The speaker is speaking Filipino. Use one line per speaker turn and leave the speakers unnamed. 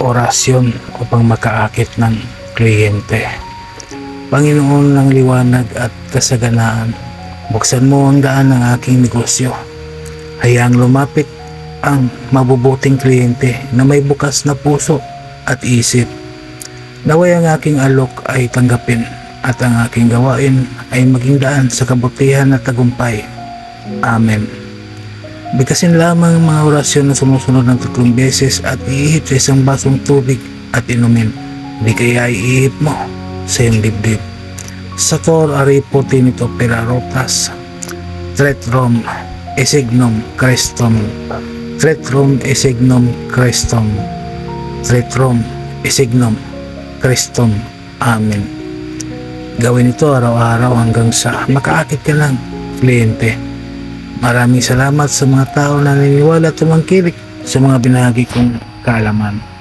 orasyon upang makaakit ng kliyente. Panginoon ng liwanag at kasaganaan, buksan mo ang daan ng aking negosyo. Hayaang lumapit ang mabubuting kliyente na may bukas na puso at isip. Naway ang aking alok ay tanggapin at ang aking gawain ay maging daan sa kabutihan at tagumpay. Amen. Bigkasin lamang ang mga orasyon na sumusunod ng 3 beses at iihip sa isang basong tubig at inumin. Di kaya iihip mo sa iyong dibdib. Sator aripo tinito perarotas. Tretrom esignum Christum. Tretrom esignum Christum. Tretrom esignum Christum. Amen. Gawin ito araw-araw hanggang sa makaakit ka ng kliyente. Maraming salamat sa mga tao na naniniwala at tumangkilik sa mga binahagi kong kaalaman.